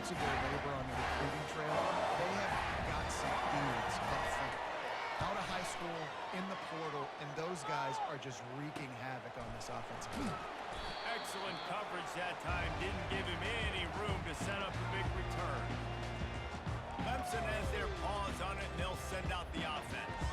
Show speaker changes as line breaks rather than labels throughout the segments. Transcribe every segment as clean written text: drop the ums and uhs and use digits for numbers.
most of their labor on the recruiting trail, they have got some dudes up front. Out of high school, in the portal, and those guys are just wreaking havoc on this offensive line.
Excellent coverage that time. Didn't give him any room to set up a big return. Clemson has their paws on it, and they'll send out the offense.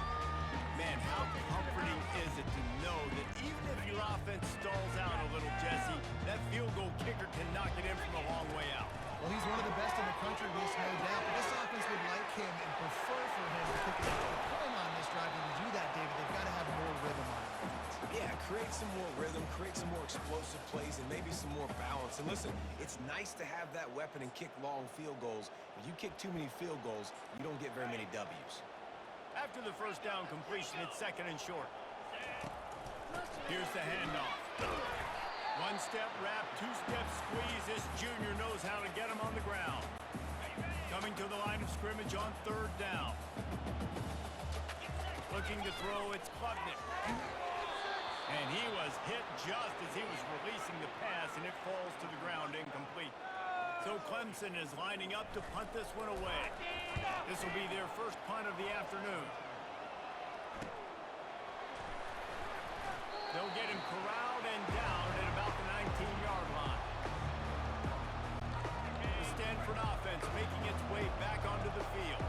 Man, how comforting is it to know that even if your offense stalls out a little, Jesse, that field goal kicker can knock it in from a long way out.
Well, he's one of the best in the country, Reese, no doubt. But this offense would like him and prefer for him to kick it to the point on this drive. And to do that, David, they've got to have more rhythm on offense.
Yeah, create some more rhythm, create some more explosive plays, and maybe some more balance. And listen, it's nice to have that weapon and kick long field goals. If you kick too many field goals, you don't get very many W's.
After the first down completion, it's second and short. Here's the handoff. One-step wrap, two-step squeeze. This junior knows how to get him on the ground. Coming to the line of scrimmage on third down. Looking to throw, it's Klubnik. And he was hit just as he was releasing the pass, and it falls to the ground incomplete. So Clemson is lining up to punt this one away. This will be their first punt of the afternoon. They'll get him corralled and down at about the 19-yard line. The Stanford offense making its way back onto the field.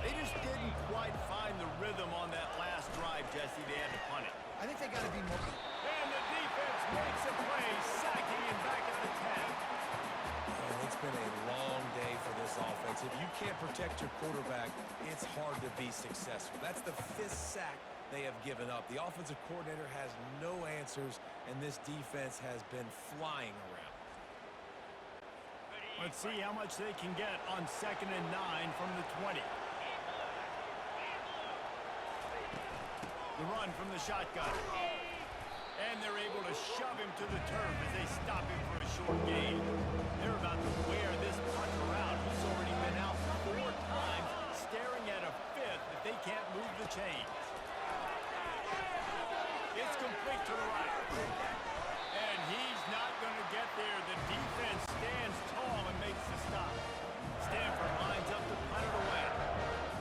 They just didn't quite find the rhythm on that last drive, Jesse. They had to punt it.
I think they got to be more.
And the defense makes a play, sacking him back at the 10.
And it's been a long day for this offense. If you can't protect your quarterback, it's hard to be successful. That's the 5th sack they have given up. The offensive coordinator has no answers, and this defense has been flying around.
Let's see how much they can get on 2nd and 9 from the 20. The run from the shotgun. And they're able to shove him to the turf as they stop him for a short gain. They're about to wear this punter out. He's already been out 4 times, staring at a 5th if they can't move the chains. It's complete to the right. And he's not going to get there. The defense stands tall and makes the stop. Stanford lines up to punt it away.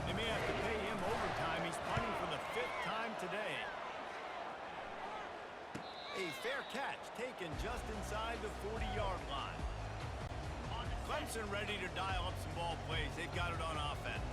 They may have to pay him overtime. He's punting for the 5th time today. A fair catch taken just inside the 40-yard line. Clemson ready to dial up some ball plays. They've got it on offense.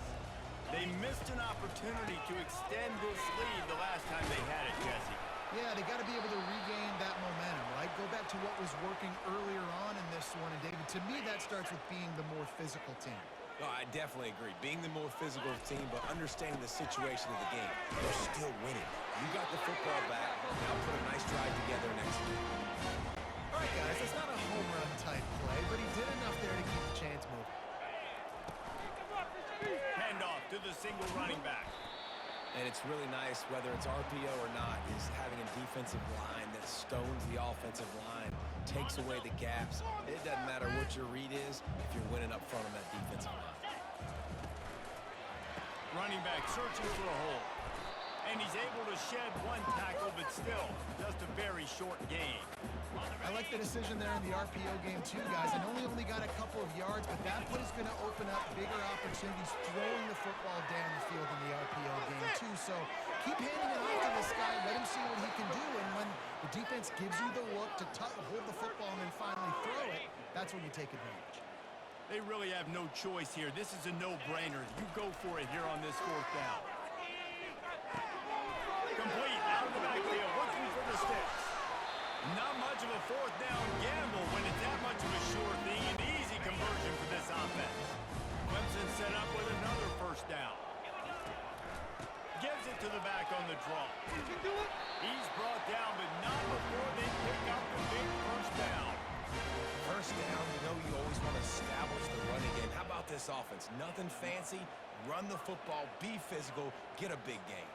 They missed an opportunity to extend this lead the last time they had it, Jesse.
Yeah, they got to be able to regain that momentum, right? Go back to what was working earlier on in this one. And, David, to me, that starts with being the more physical team.
No, I definitely agree. Being the more physical team, but understanding the situation of the game. They're still winning. You got the football back. Now put a nice drive together and execute.
All right, guys, it's not a home run type play, but he did enough there to keep the chains moving.
Handoff to the single running back.
And it's really nice, whether it's RPO or not, is having a defensive line that stones the offensive line, takes away the gaps. It doesn't matter what your read is if you're winning up front on that defensive line.
Running back searching for a hole. And he's able to shed one tackle, but still, just a very short gain.
I like the decision there in the RPO game too, guys. I know he only got a couple of yards, but that play is going to open up bigger opportunities throwing the football down the field in the RPO game too. So keep handing it off to this guy, let him see what he can do, and when the defense gives you the look to hold the football and then finally throw it, that's when you take advantage.
They really have no choice here. This is a no-brainer. You go for it here on this 4th down. Complete out of the backfield, looking for the sticks. Not much of a 4th down gamble when it's that much of a sure thing. An easy conversion for this offense. Clemson set up with another 1st down. Gives it to the back on the draw. He's brought down, but not before they pick up the big 1st down.
1st down, you know you always want to establish the running game. How about this offense? Nothing fancy. Run the football, be physical, get a big game.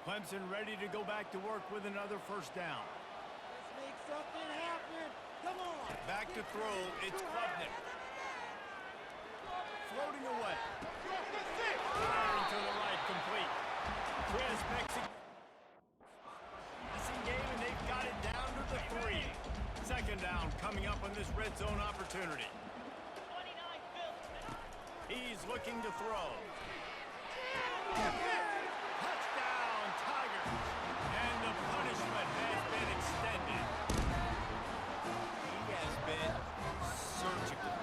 Clemson ready to go back to work with another 1st down.
Let's make something happen. Come on.
Back to throw, it's Klubnik. Floating away. Firing to the right, complete. Chris passing game, and they've got it down to the 3. 2nd down coming up on this red zone opportunity. He's looking to throw. Touchdown, Tigers. And the punishment has been extended. He has been surgical,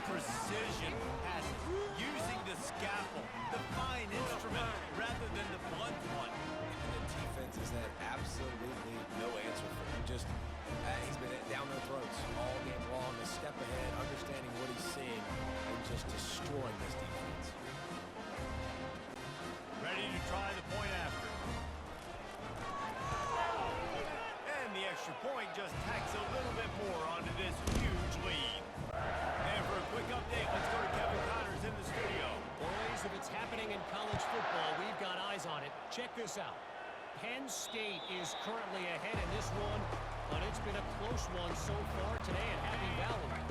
precision passing, using the scalpel, the fine instrument, rather than the blunt one.
And the defense has had absolutely no answer for him. He's been down their throats all game long, a step ahead, understanding what he's seeing, and just destroying this defense.
Ready to try the point after. And the extra point just tacks a little bit more onto this huge lead. And for a quick update, let's go to Kevin Connors in the studio.
Boys, if it's happening in college football, we've got eyes on it. Check this out. Penn State is currently ahead in this one, but it's been a close one so far today at Happy Valley.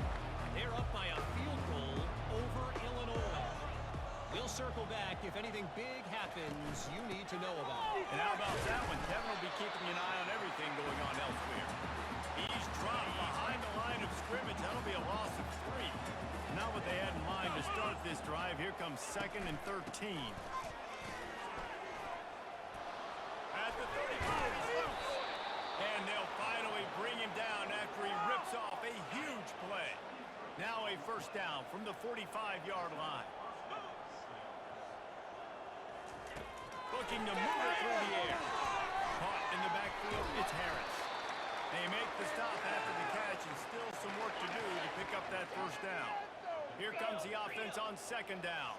They're up by a field goal over Illinois. We'll circle back if anything big happens you need to know about.
And how about that one? Kevin will be keeping an eye on everything going on elsewhere. He's dropped behind the line of scrimmage. That'll be a loss of 3. Not what they had in mind to start this drive. Here comes 2nd and 13. At the 35, he's loose. And they'll finally bring him down after he rips off a huge play. Now a first down from the 45-yard line. Looking to move it through the air. Caught in the backfield, it's Harris. They make the stop after the catch, and still some work to do to pick up that first down. Here comes the offense on 2nd down.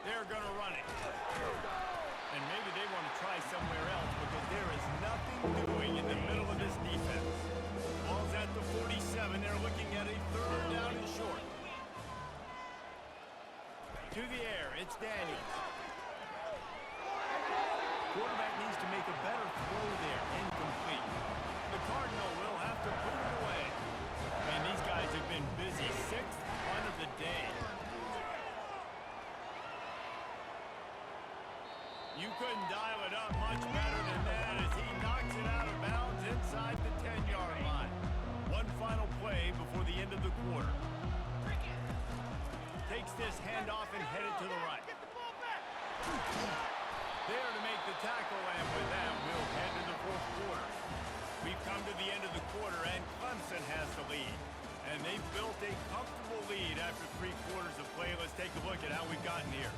They're going to run it. And maybe they want to try somewhere else because there is nothing doing in the middle of this defense. Ball's at the 47. They're looking at a 3rd down and short. To the air, it's Daniels. Quarterback needs to make a better throw there, incomplete. The Cardinal will have to put it away. And these guys have been busy. 6th punt of the day. You couldn't dial it up much better than that as he knocks it out of bounds inside the 10-yard line. One final play before the end of the quarter. Takes this handoff and headed to the right. There to make the tackle, and with that, we'll head to the 4th quarter. We've come to the end of the quarter, and Clemson has the lead. And they've built a comfortable lead after 3 quarters of play. Let's take a look at how we've gotten here.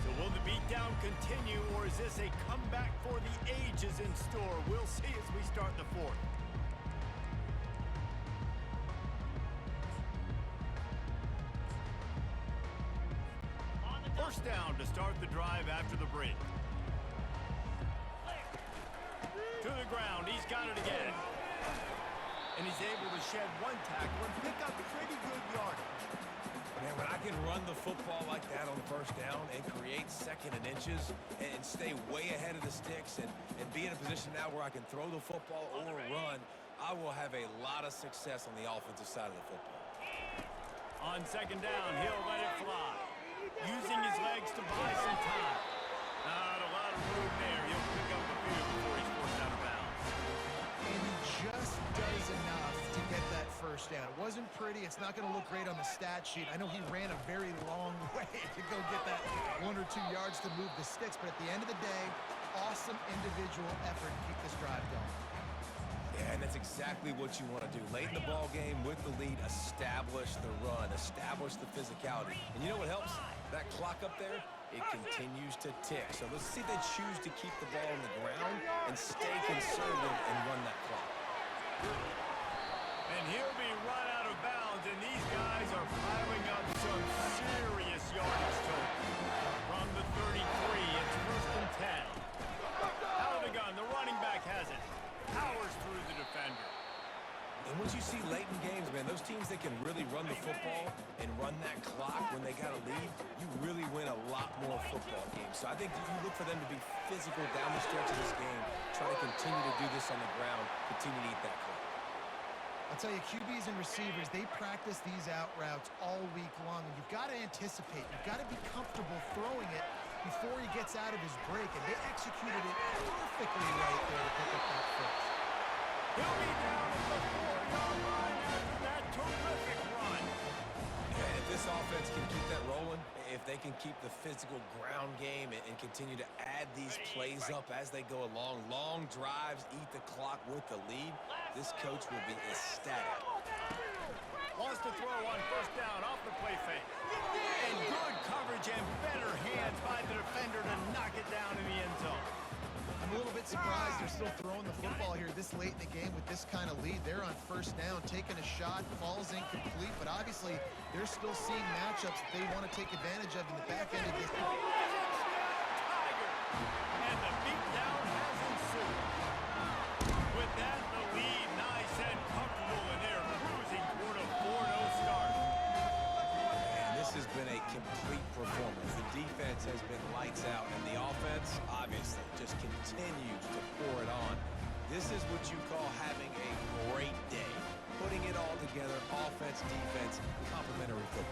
So will the beatdown continue, or is this a comeback for the ages in store? We'll see as we start the 4th. First down to start the drive after the break. To the ground, he's got it again. And he's able to shed 1 tackle and pick up pretty good yardage.
Man, when I can run the football like that on 1st down and create 2nd and inches and stay way ahead of the sticks and be in a position now where I can throw the football or run, I will have a lot of success on the offensive side of the football.
On 2nd down, he'll let it fly. Using his legs to buy some time. Not a lot of room there. He'll pick up the field before he's forced out of bounds.
And he just does enough to get that first down. It wasn't pretty. It's not going to look great on the stat sheet. I know he ran a very long way to go get that 1 or 2 yards to move the sticks, but at the end of the day, awesome individual effort to keep this drive going.
Yeah, and that's exactly what you want to do. Late in the ball game with the lead, establish the run, establish the physicality. And you know what helps? That clock up there, it continues to tick. So let's see if they choose to keep the ball on the ground and stay conservative and run that clock.
And he'll be run out of bounds, and these guys are piling up some serious yardage total. From the 33, it's 1st and 10. Out of the gun, the running back has it. Powers through the defender.
And what you see late in games, man, those teams that can really run the football and run that clock when they got a lead, you really win a lot more football games. So I think you look for them to be physical down the stretch of this game, try to continue to do this on the ground, continue to eat that clock.
I'll tell you, QBs and receivers, they practice these out routes all week long. And you've got to anticipate. You've got to be comfortable throwing it before he gets out of his break, and they executed it perfectly right there to pick up that first.
He'll be down at the 4-yard line after that terrific run.
And if this offense can keep that rolling, if they can keep the physical ground game and continue to add these plays up as they go along, long drives, eat the clock with the lead, this coach will be ecstatic.
Wants to throw on first down off the play fake. And good coverage and better hands by the defender to knock it down in the end zone.
I'm a little bit surprised they're still throwing the football here this late in the game with this kind of lead. They're on first down, taking a shot, falls incomplete, but obviously they're still seeing matchups that they want to take advantage of in the back end of this.
Tiger! And the beatdown has ensued. With that, the lead nice and comfortable, and they're cruising toward a 4-0 start.
And this has been a complete performance. The defense has been lights out, and the offense, obviously, just continues to pour it on. This is what you call having a great day. Putting it all together, offense, defense, complementary football.